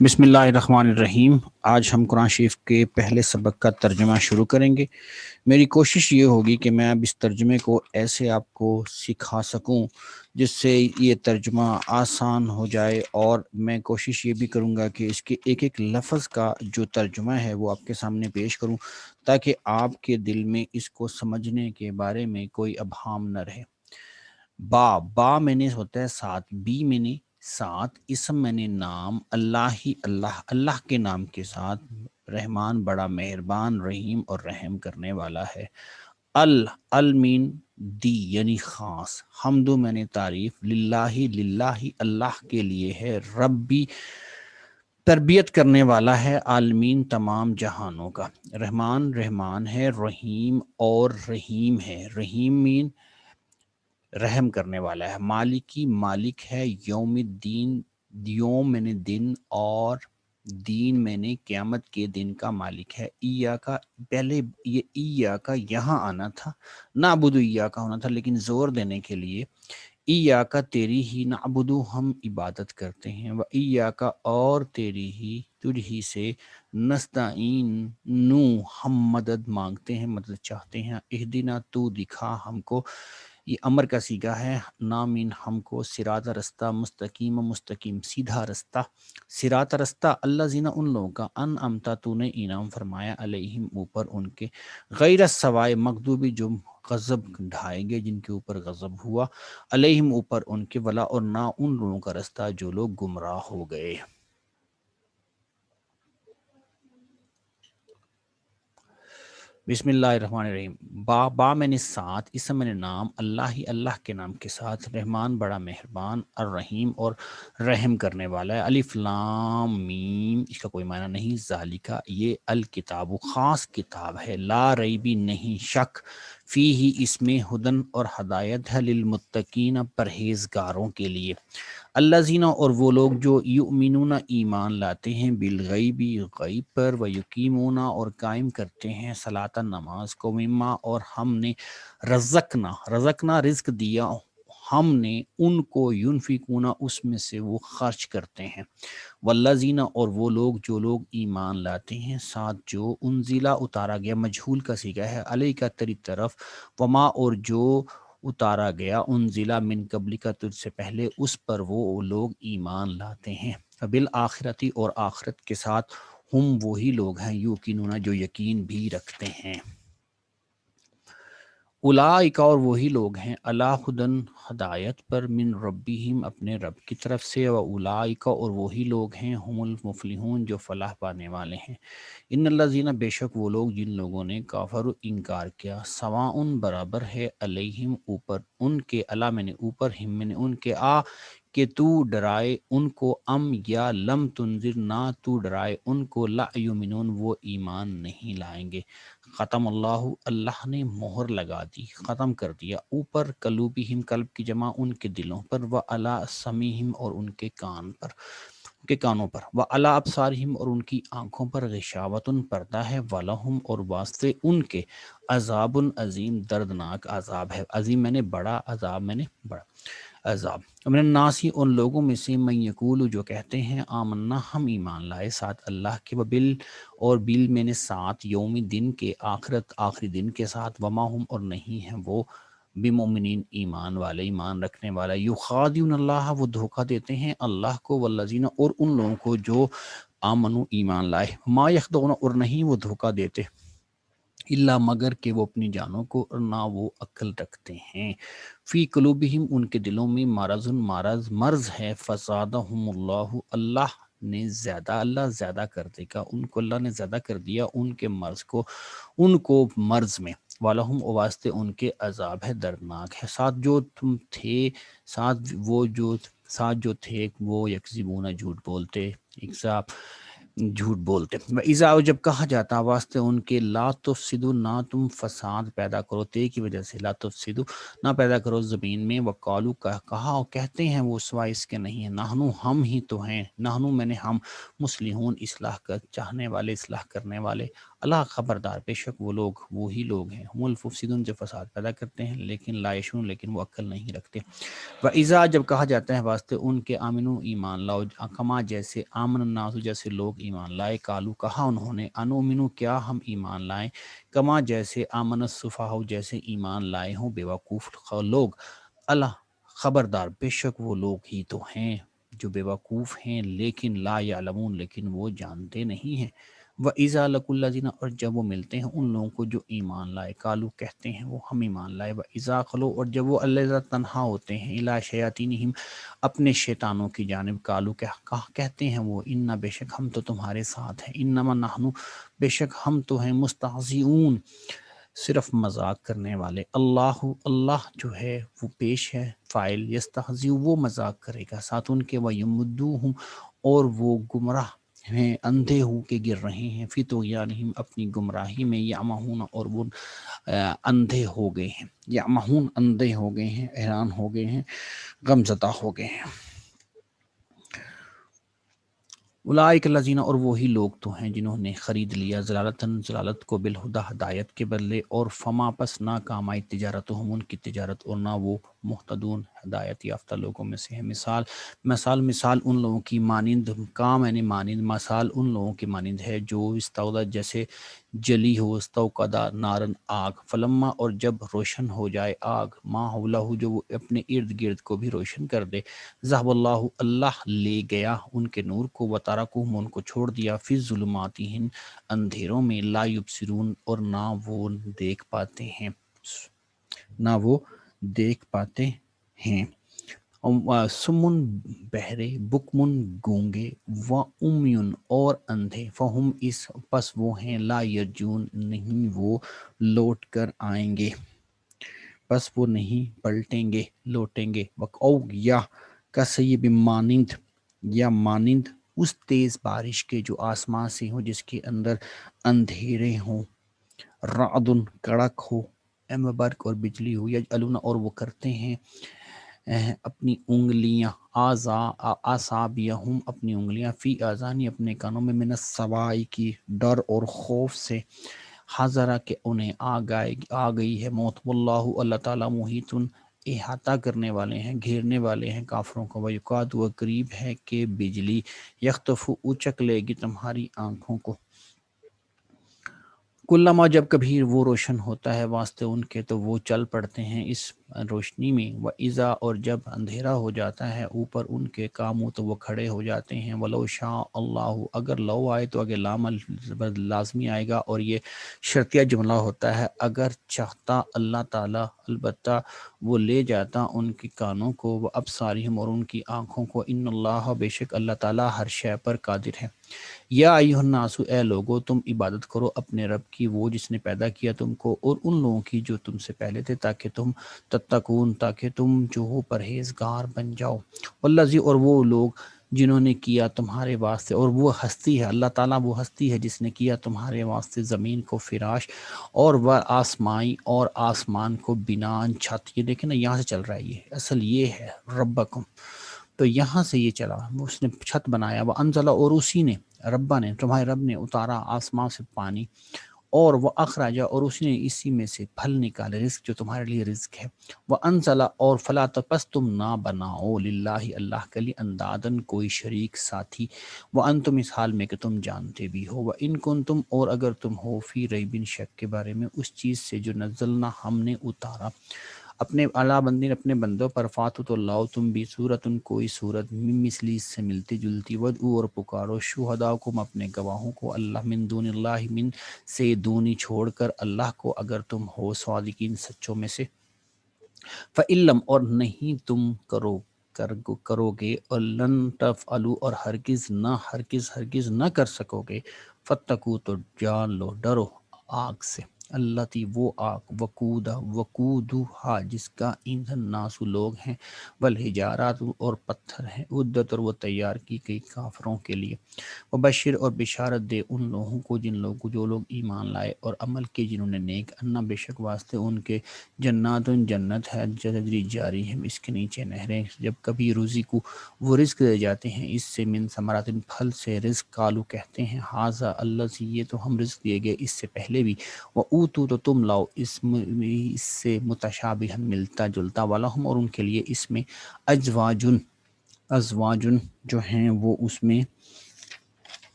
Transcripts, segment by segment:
بسم اللہ الرحمن الرحیم۔ آج ہم قرآن شریف کے پہلے سبق کا ترجمہ شروع کریں گے۔ میری کوشش یہ ہوگی کہ میں اب اس ترجمے کو ایسے آپ کو سکھا سکوں جس سے یہ ترجمہ آسان ہو جائے، اور میں کوشش یہ بھی کروں گا کہ اس کے ایک ایک لفظ کا جو ترجمہ ہے وہ آپ کے سامنے پیش کروں، تاکہ آپ کے دل میں اس کو سمجھنے کے بارے میں کوئی ابہام نہ رہے۔ با میں نے ہوتا ہے ساتھ، بی میں نے ساتھ، اسم میں نے نام، اللہ ہی اللہ، اللہ کے نام کے ساتھ، رحمان بڑا مہربان، رحیم اور رحم کرنے والا ہے۔ المین دی یعنی خاص، حمدو میں نے تعریف، للہ للہ اللہ کے لیے ہے، ربی تربیت کرنے والا ہے، عالمین تمام جہانوں کا، رحمان رحمان ہے، رحیم اور رحیم ہے، رحیم مین رحم کرنے والا ہے، مالکی مالک ہے، یوم الدین یوم میں نے دن، اور دین میں نے قیامت کے دن کا مالک ہے۔ ایا کا پہلے یہ ایا کا یہاں آنا تھا، نعبد ایا کا ہونا تھا، لیکن زور دینے کے لیے ایا کا تیری ہی نعبدو ہم عبادت کرتے ہیں، و ایا کا اور تیری ہی تجھ ہی سے نستعین نو ہم مدد مانگتے ہیں، مدد چاہتے ہیں، اہدنا تو دکھا ہم کو، یہ امر کا صیغہ ہے، نامین ہم کو، صراط رستہ مستقیم مستقیم سیدھا رستہ، صراط رستہ اللہ زینہ ان لوگوں کا، ان امتا تو نے انعام فرمایا، علیہم اوپر ان کے، غیر السوائے مغضوبی جو غضب ڈھائیں گے جن کے اوپر غضب ہوا، علیہم اوپر ان کے، ولا اور نہ ان لوگوں کا رستہ جو لوگ گمراہ ہو گئے۔ بسم اللہ الرحمن الرحیم۔ با میں نے ساتھ، اسم میں نے نام، اللہ ہی اللہ کے نام کے ساتھ، رحمان بڑا مہربان، الرحیم اور رحم کرنے والا ہے، الف لام میم اس کا کوئی معنی نہیں، ذالکا یہ الکتاب خاص کتاب ہے، لا ریبی نہیں شک، فی ہی اس میں ہدن اور ہدایت ہے، للمتقین پرہیزگاروں کے لیے، الذین اور وہ لوگ جو یؤمنون ایمان لاتے ہیں، بالغیبی غیب پر، و یقیمون اور قائم کرتے ہیں، صلاۃ نماز کو، مما اور ہم نے رزقنا رزق دیا ہم نے ان کو، ینفقون اس میں سے وہ خرچ کرتے ہیں، والذین اور وہ لوگ جو لوگ ایمان لاتے ہیں، ساتھ جو انزلہ اتارا گیا، مجہول کا صیغہ ہے، علیہ کا تیری طرف، وما اور جو اتارا گیا، انزلہ من قبل کا تجھ سے پہلے، اس پر وہ لوگ ایمان لاتے ہیں، بالآخرتی اور آخرت کے ساتھ، ہم وہی لوگ ہیں، یوقنون جو یقین بھی رکھتے ہیں، اولئک اور وہی لوگ ہیں، علی ہدن ہدایت پر، من ربہم اپنے رب کی طرف سے، و اولئک اور وہی لوگ ہیں، ہم المفلحون جو فلاح پانے والے ہیں، ان الذین بے شک وہ لوگ جن لوگوں نے کافر انکار کیا، سواء برابر ہے، علیہم اوپر ان کے، علی میں نے اوپر، ہم میں نے ان کے، کہ تو ڈرائے ان کو، ام یا لم تنذر نہ تو ڈرائے ان کو، لا یؤمنون وہ ایمان نہیں لائیں گے، ختم اللہ اللہ نے مہر لگا دی، ختم کر دیا، اوپر قلوبہم قلب کی جمع ان کے دلوں پر، و علی سمیہم اور ان کے کان پر، ان کے کانوں پر، و علی ابصارہم اور ان کی آنکھوں پر، غشاوتن پردہ ہے، ولہم اور واسطے ان کے، عذاب عظیم دردناک عذاب ہے، عظیم میں نے بڑا، عذاب میں نے بڑا عذاب، من الناس ان لوگوں میں سے، من یقول جو کہتے ہیں، آمنا ہم ایمان لائے ساتھ اللہ کے، وبال اور بل میں نے ساتھ، یوم دن کے، آخرت آخری دن کے ساتھ، وما ہم اور نہیں ہیں وہ، بمؤمنین ایمان والے ایمان رکھنے والا، یخادعون اللہ وہ دھوکہ دیتے ہیں اللہ کو، والذین اور ان لوگوں کو جو آمنو ایمان لائے، ما یخدعون اور نہیں وہ دھوکہ دیتے، الا مگر کہ وہ اپنی جانوں کو، اور نہ وہ عقل رکھتے ہیں، فی قلوبہم ان کے دلوں میں، مرض ہے، فزادہم اللہ اللہ نے زیادہ، اللہ زیادہ کر دے گا ان کو، اللہ نے زیادہ کر دیا ان کے مرض کو، ان کو مرض میں، وَلَهُمْ اور واسطے ان کے عذاب ہے دردناک ہے، ساتھ جو تم تھے، ساتھ جو تھے وہ، یکذبون جھوٹ بولتے، ایک صاحب جھوٹ بولتے ہیں۔ وَإِذَا اور جب کہا جاتا واسطے ان کے لا تفسدو نہ تم فساد پیدا کرو، تے کی وجہ سے لا تفسدو نہ پیدا کرو زمین میں، وقالو کہا اور کہتے ہیں وہ سوائے اس کے نہیں ہے، نحنو ہم ہی تو ہیں، نحنو میں نے ہم، مصلحون اصلاح کر چاہنے والے، اصلاح کرنے والے، اللہ خبردار بے شک وہ لوگ وہی لوگ ہیں، ہم الفسدون جو فساد پیدا کرتے ہیں، لیکن لا یشعرون لیکن وہ عقل نہیں رکھتے۔ وَإِذَا جب کہا جاتا ہے واسطے ان کے آمنو ایمان لاؤ، کما جیسے آمن الناس جیسے لوگ ایمان لائے، کالو کہا انہوں نے، انومنو کیا ہم ایمان لائیں، کما جیسے آمن السفہاء جیسے ایمان لائے ہوں بے وقوف لوگ، اللہ خبردار بے شک وہ لوگ ہی تو ہیں جو بے وقوف ہیں، لیکن لا یعلمون لیکن وہ جانتے نہیں ہیں۔ وَإِذَا لَقُوا الَّذِينَ اور جب وہ ملتے ہیں ان لوگوں کو جو ایمان لائے، کالو کہتے ہیں وہ ہم ایمان لائے، وَإِذَا خَلَوْا اور جب وہ اللہ تنہا ہوتے ہیں، اِلیٰ شیاطینہم اپنے شیطانوں کی جانب، کالو کہتے ہیں وہ انا بے شک ہم تو تمہارے ساتھ ہیں، انما نحنو بے شک ہم تو ہیں مستہزئون صرف مذاق کرنے والے، اللہ جو ہے وہ پیش ہے فاعل، یستہزئ وہ مذاق کرے گا ساتھ ان کے، وَيَمُدُّوهُمْ اور وہ گمراہ ہیں اندھے ہو کے گر رہے ہیں، فی طغیانہم اپنی گمراہی میں، یعمہون اور وہ اندھے ہو گئے ہیں، یعمہون اندھے ہو گئے ہیں، حیران ہو گئے ہیں، غم زدہ ہو گئے ہیں۔ اولئک الذین اور وہی لوگ تو ہیں جنہوں نے خرید لیا ضلالت کو بالہدی ہدایت کے بدلے، اور فما پس نہ کام آئی تجارتہم ان کی تجارت، اور نہ وہ مہتدون ہدایت یافتہ لوگوں میں سے ہے۔ مثال ان لوگوں کی مانند، کام یعنی مانند، مثال ان لوگوں کی مانند ہے جو استودع جیسے جلی ہو، استوقدا نارن آگ، فلما اور جب روشن ہو جائے آگ، ما حولہ جو وہ اپنے ارد گرد کو بھی روشن کر دے، ذہب اللہ لے گیا ان کے نور کو، وترکہم ان کو چھوڑ دیا، فی ظلماتہم اندھیروں میں، لا یبصرون اور نہ وہ دیکھ پاتے ہیں، نہ وہ دیکھ پاتے ہیں۔ سمن بہرے، بکمن گونگے، و امیون اور اندھے، فہم اس پس وہ ہیں، لا یرجون نہیں وہ لوٹ کر آئیں گے، بس وہ نہیں پلٹیں گے لوٹیں گے، او یا کسیب مانند یا مانند اس تیز بارش کے جو آسمان سے ہو جس کے اندر اندھیرے ہوں، رعدن کڑک ہو، برق اور بجلی ہو، یجعلون اور وہ کرتے ہیں اپنی انگلیاں، آصابیہم اپنی انگلیاں، فی آذانی اپنے کانوں میں، من الصواعق کی ڈر اور خوف سے، حذرا کہ انہیں آ گئی ہے موت، واللہ اللہ تعالیٰ محیط احاطہ کرنے والے ہیں، گھیرنے والے ہیں کافروں کو، ویقاد و قریب ہے کہ بجلی یخطف اچک لے گی تمہاری آنکھوں کو، کلما جب کبھی وہ روشن ہوتا ہے واسطے ان کے تو وہ چل پڑتے ہیں اس روشنی میں، وَإِذَا اور جب اندھیرا ہو جاتا ہے اوپر ان کے کاموں تو وہ کھڑے ہو جاتے ہیں، وَلَوْ شَاءَ اللہ اگر لو آئے تو اگر لام لازمی آئے گا، اور یہ شرطیہ جملہ ہوتا ہے، اگر چاہتا اللہ تعالیٰ البتہ وہ لے جاتا ان کی کانوں کو، وہ ابصارہم اور ان کی آنکھوں کو، ان اللہ بے شک اللہ تعالیٰ ہر شے پر قادر ہے۔ یا ایھا الناس اے لوگو تم عبادت کرو اپنے رب کی وہ جس نے پیدا کیا تم کو اور ان لوگوں کی جو تم سے پہلے تھے، تاکہ تم تتقون تاکہ تم جو ہو پرہیزگار بن جاؤ، والذی اور وہ لوگ جنہوں نے کیا تمہارے واسطے، اور وہ ہستی ہے اللہ تعالیٰ، وہ ہستی ہے جس نے کیا تمہارے واسطے زمین کو فراش، اور وہ آسمائی اور آسمان کو بنان چھت، یہ دیکھیں نا یہاں سے چل رہا ہے، یہ اصل یہ ہے ربکم، تو یہاں سے یہ چلا، اس نے چھت بنایا، وہ انزلہ اور اسی نے ربا نے تمہارے رب نے اتارا آسمان سے پانی، اور وہ اخراجہ اور اسی نے اسی میں سے پھل نکالے، رزق جو تمہارے لیے رزق ہے، وہ انزلہ اور فلا پس تم نہ بناؤ للہ اللہ کے لیے اندادن کوئی شریک ساتھی، وہ انتم اس حال میں کہ تم جانتے بھی ہو، وہ ان کنتم اور اگر تم ہو فی ریبن شک کے بارے میں اس چیز سے جو نزلنا ہم نے اتارا اپنے اعلیٰ بندی اپنے بندوں پر، فاتو تو لاؤ تم بھی صورتن کوئی صورت مثلی سے ملتی جلتی، ودعو اور پکارو شہداءکم اپنے گواہوں کو، اللہ من دون اللہ من سے دونی چھوڑ کر اللہ کو، اگر تم ہو صادقین سچوں میں سے، فعلم اور نہیں تم کرو گے، اور لن تفعلوا اور ہرگز نہ کر سکو گے، فتقو تو جان لو ڈرو آگ سے، اللہ تی وہ آگ وقودہ جس کا ایندھن ناسو لوگ ہیں، والحجارات اور پتھر ہیں، عدت اور وہ تیار کی گئی کافروں کے لیے، وبشر اور بشارت دے ان لوگوں کو جو لوگ ایمان لائے اور عمل کیے جنہوں نے نیک، انا بے شک واسطے ان کے جنات جنت ہے تجری جاری ہے اس کے نیچے نہریں، جب کبھی روزی کو وہ رزق دے جاتے ہیں اس سے من ثمرات پھل سے، رزق قالو کہتے ہیں ہاذا اللہ سے یہ تو ہم رزق دیے گئے اس سے پہلے بھی، وَأُوتُوا تو تم لاؤ اس سے متشابہن ملتا جلتا والا اور ان کے لیے اس میں ازواجن ازواجن جو ہیں وہ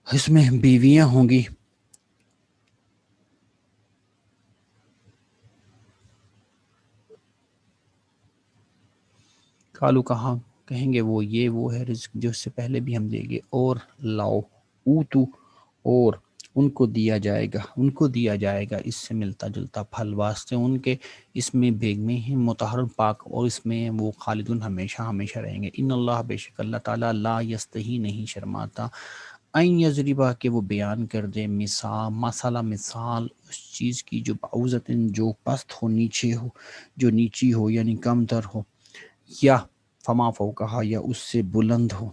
اس میں بیویاں ہوں گی، کالو کہاں کہیں گے وہ ہے رزق جو اس سے پہلے بھی ہم دیں گے، اور لاؤ اوتو اور ان کو دیا جائے گا اس سے ملتا جلتا پھل واسطے ان کے، اس میں بیگمے ہیں مطہر پاک، اور اس میں وہ خالدون ہمیشہ ہمیشہ رہیں گے، ان اللہ بے شک اللہ تعالیٰ لا یستحی نہیں شرماتا، این یضربا کہ وہ بیان کر دے مثال اس چیز کی جو بعوضت جو پست ہو، نیچے ہو، جو نیچی ہو یعنی کم تر ہو، یا فما فوقہا یا اس سے بلند ہو۔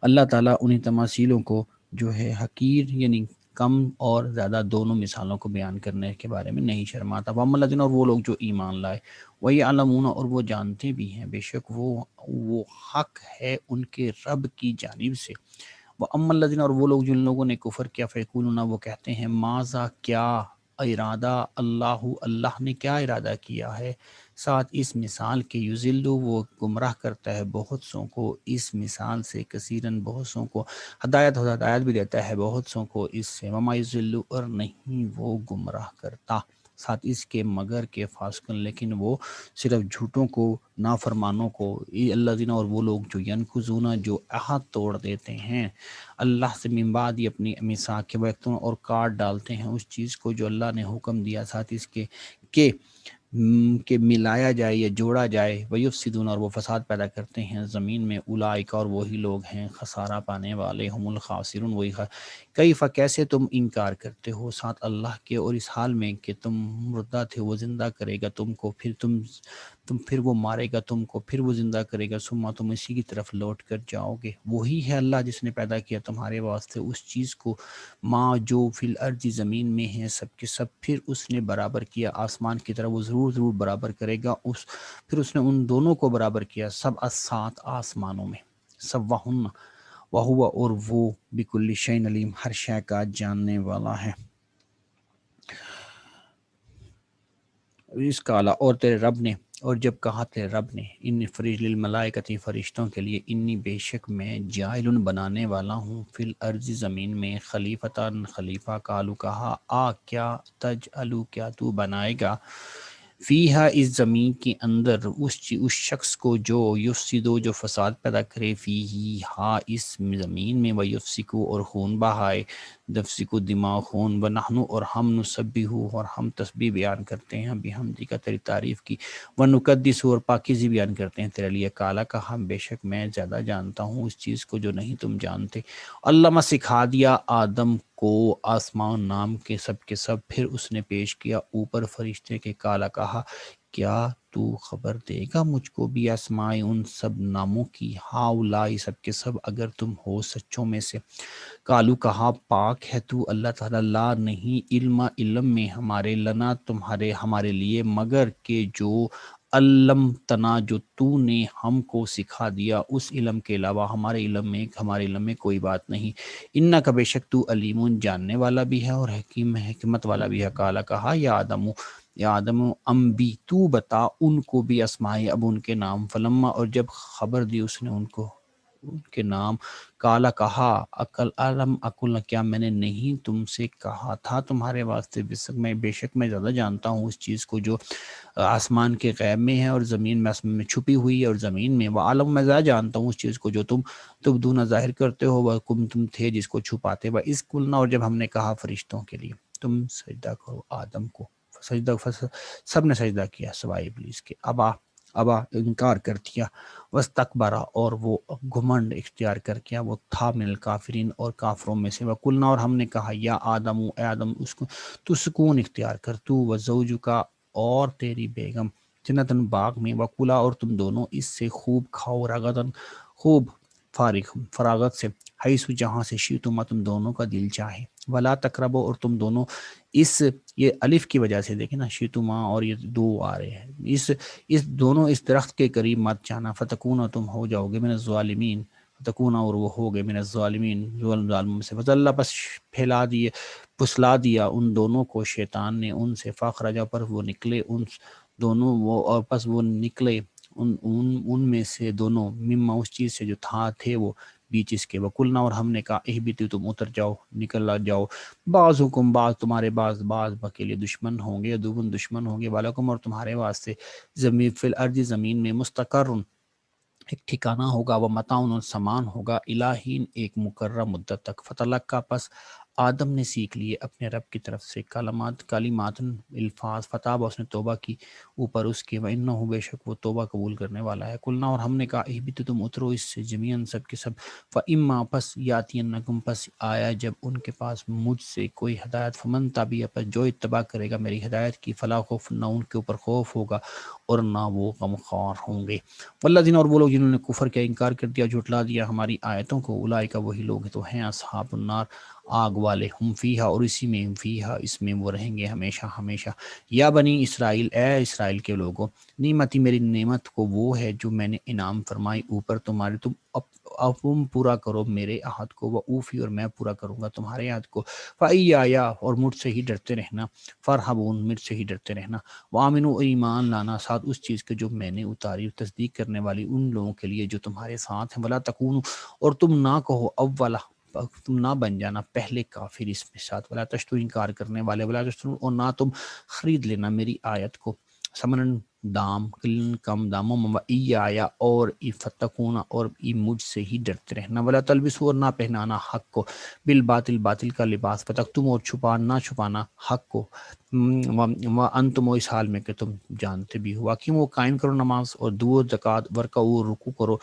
اللہ تعالیٰ انہیں تماثیلوں کو جو ہے حقیر یعنی کم اور زیادہ دونوں مثالوں کو بیان کرنے کے بارے میں نہیں شرماتا، وَأَمَّا الَّذِينَ اور وہ لوگ جو ایمان لائے، وَيَعْلَمُونَ اور وہ جانتے بھی ہیں بے شک وہ حق ہے ان کے رب کی جانب سے، وَأَمَّا الَّذِينَ اور وہ لوگ جن لوگوں نے کفر کیا، فَيَقُولُونَ وہ کہتے ہیں ماذا کیا ارادہ اللہ نے کیا ارادہ کیا ہے، ساتھ اس مثال کے یضلُّ وہ گمراہ کرتا ہے بہت سوں کو اس مثال سے، کثیرن بہت سوں کو، ہدایت بھی دیتا ہے بہت سوں کو اس سے، وما یضلُّ اور نہیں وہ گمراہ کرتا ساتھ اس کے مگر کے فاسقن لیکن وہ صرف جھوٹوں کو، نافرمانوں کو، الذین اور وہ لوگ جو ینقضون جو عہد توڑ دیتے ہیں اللہ سے من بعد ہی اپنی میثاق کے، ویکتون اور کاٹ ڈالتے ہیں اس چیز کو جو اللہ نے حکم دیا ساتھ اس کے کہ ملایا جائے یا جوڑا جائے، ویفسدون اور وہ فساد پیدا کرتے ہیں زمین میں، اولئک اور وہی لوگ ہیں خسارہ پانے والے، ہم الخاسرون کیف کیسے تم انکار کرتے ہو ساتھ اللہ کے، اور اس حال میں کہ تم مردہ تھے وہ زندہ کرے گا تم کو، پھر وہ مارے گا تم کو، پھر وہ زندہ کرے گا، ثم تم اسی کی طرف لوٹ کر جاؤ گے، وہی ہے اللہ جس نے پیدا کیا تمہارے واسطے اس چیز کو، ما جو فی الارض زمین میں ہے سب کے سب، پھر اس نے برابر کیا آسمان کی طرح، وہ ضرور برابر کرے گا پھر اس نے ان دونوں کو برابر کیا سب سات آسمانوں میں، سواہن وہو اور وہ بکل شیء علیم ہر شے کا جاننے والا ہے، اس کا اور تیرے رب نے اور جب کہا تیرے رب نے ان فریج للملائکتی فرشتوں کے لیے، انی بے شک میں جائل بنانے والا ہوں فی الارض زمین میں خلیفتاً خلیفہ، کالو کہا کیا تجعلو کیا تو بنائے گا، فیہا اس زمین کے اندر اس شخص کو جو یفسدو جو فساد پیدا کرے، فیہا اس زمین میں، ویفسکو اور خون بہائے، دفسکو دماغ خون، ونحنو اور ہم، نسبحو اور ہم تسبیح بیان کرتے ہیں، بحمدی کا تیری تعریف کی، ونقدس اور پاکیزی بیان کرتے ہیں تیرے لیے، کالا کہا بے شک میں زیادہ جانتا ہوں اس چیز کو جو نہیں تم جانتے، علامہ سکھا دیا آدم کو آسمان نام کے سب، پھر اس نے پیش کیا اوپر فرشتے کے، کالا کہا کیا تو خبر دے گا مجھ کو بھی اسماء ان سب ناموں کی، ہاؤلائی سب کے سب اگر تم ہو سچوں میں سے، کالو کہا پاک ہے تو اللہ تعالیٰ، لا نہیں علم میں ہمارے، لنا تمہارے ہمارے لیے، مگر کہ جو علم تنا جو تو نے ہم کو سکھا دیا، اس علم کے علاوہ ہمارے علم میں کوئی بات نہیں، انہ کا بے شک تو علیم جاننے والا بھی ہے اور حکیم ہے، حکمت والا بھی ہے، کالا کہا یا آدم انبی تو بتا ان کو بھی اسماء اب ان کے نام، فلما اور جب خبر دی اس نے ان کو ان کے نام، کالا کہا علم اکل کیا میں نے نہیں تم سے کہا تھا تمہارے واسطے، بے شک میں زیادہ جانتا ہوں اس چیز کو جو آسمان کے غیب میں ہے اور زمین میں، آسمان میں چھپی ہوئی ہے اور زمین میں، وعالم میں زیادہ جانتا ہوں اس چیز کو جو تم تبدون ظاہر کرتے ہو، وکم تم تھے جس کو چھپاتے، و اس کلنا اور جب ہم نے کہا فرشتوں کے لیے تم سجدہ کرو آدم کو، سب نے سجدہ کیا سوائے ابلیس کے، ابا ابا انکار کر دیا، واستکبرا اور وہ گھمنڈ اختیار کر کیا، وہ تھا من الکافرین اور کافروں میں سے، وقلنا اور ہم نے کہا یا آدم اے آدم اس کو تو سکون اختیار کر، تو و زوجکا اور تیری بیگم، جنتن باغ میں، وکلا اور تم دونوں اس سے خوب کھاؤ، رغدن خوب فراغت سے، حیث جہاں سے شئتما تم دونوں کا دل چاہے، ولا تقربو اور تم دونوں اس، یہ الف کی وجہ سے دیکھیں نا شئتما اور یہ دو آ رہے ہیں، اس دونوں اس درخت کے قریب مت جانا، فتکونا تم ہو جاؤ گے من الظالمین، فتکونا اور وہ ہو گئے من الظالمین ظالموں سے، فضل بس پھیلا دیے پسلا دیا ان دونوں کو شیطان نے ان سے، فاخرجا پر وہ نکلے ان دونوں، وہ اور پس وہ نکلے ان میں سے دونوں، مما اس چیز سے جو تھے وہ بیچ اس کے، وکلنا اور ہم نے کہا اہبتوا تم اتر جاؤ نکل جاؤ، بعضکم بعض تمہارے بعض کے لیے دشمن ہوں گے، دوگن دشمن ہوں گے، ولکم اور تمہارے واسطے زمین فی الارض زمین میں مستقر ایک ٹھکانہ ہوگا، وہ متاع سامان ہوگا، الہین ایک مقررہ مدت تک، فتلقا پس آدم نے سیکھ لیے اپنے رب کی طرف سے کلمات الفاظ، فتاب اس نے توبہ کی اوپر اس کے، وَإِنَّهُ بے شک وہ توبہ قبول کرنے والا ہے، قلنا اور ہم نے کہا اہبتوا تم اترو اس سے جمیعاً سب کے سب، فَإِمَّا پس یاتینکم پس آیا جب ان کے پاس مجھ سے کوئی ہدایت، فمن تبع پس جو اتباع کرے گا میری ہدایت کی، فلا خوف نہ ان کے اوپر خوف ہوگا اور نہ وہ غمخوار ہوں گے، والذین اور وہ لوگ جنہوں نے کفر کیا انکار کر دیا جھٹلا دیا ہماری آیتوں کو، اولئک وہی لوگ تو ہیں اصحاب النار آگ والے، ہم فیہا اور اسی میں، فیہا اس میں وہ رہیں گے ہمیشہ ہمیشہ، یا بنی اسرائیل اے اسرائیل کے لوگوں، نعمتی میری نعمت کو وہ ہے جو میں نے انعام فرمائی اوپر تمہارے، تم تم پورا کرو میرے عہد کو، وہ اوفی اور میں پورا کروں گا تمہارے عہد کو، فَإِيَّايَ اور مجھ سے ہی ڈرتے رہنا، فَارْهَبُونْ مجھ سے ہی ڈرتے رہنا، وَآمِنُوا ایمان لانا ساتھ اس چیز کے جو میں نے اتاری، تصدیق کرنے والی ان لوگوں کے لیے جو تمہارے ساتھ ہیں، وَلَا تَكُونُوا اور تم نہ کہو اولا تم نہ بن جانا پہلے کافر اس میں ساتھ، ولا تشترو انکار کرنے والے، ولا تشترو اور نہ تم خرید لینا میری آیت کو، سمنن دام کم داموں میں، آیا اور فتقونا اور مجھ سے ہی ڈرتے رہنا، ولا تلبسوا اور نہ پہنانا حق کو بالباطل باطل کا لباس، فتکتم اور چھپانا حق کو، انتم اس حال میں کہ تم جانتے بھی ہو، کہ وہ قائم کرو نماز اور دو زکوٰۃ، ورکعوا رکوع کرو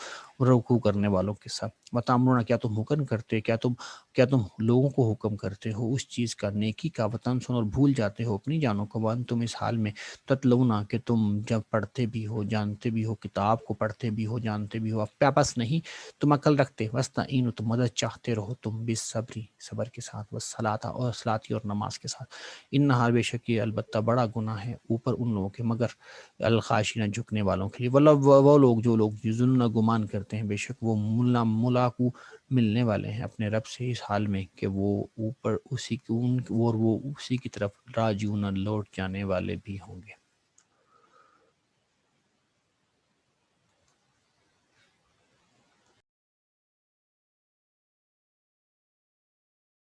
رکوع کرنے والوں کے ساتھ، وتامرون کیا تم حکم کرتے، کیا تم لوگوں کو حکم کرتے ہو اس چیز کا نیکی کا، وتنسون اور بھول جاتے ہو اپنی جانوں کو، وانتم اس حال میں تتلونا کہ تم جب پڑھتے بھی ہو جانتے بھی ہو، کتاب کو پڑھتے بھی ہو جانتے بھی ہو، اب واپس نہیں تم عقل رکھتے، وستعینوا تم مدد چاہتے رہو تم بالصبر صبر کے ساتھ، والصلاۃ اور صلاتی اور نماز کے ساتھ، انہا بے شک یہ البتہ بڑا گناہ ہے اوپر ان لوگوں کے، مگر الخاشعین جھکنے والوں کے لیے، وہ لوگ جو لوگ ظن گمان کرتے ہیں بے شک وہ ملاقو ملنے والے ہیں اپنے رب سے، اس حال میں کہ وہ اوپر اسی کی طرف راجعون لوٹ جانے والے بھی ہوں گے۔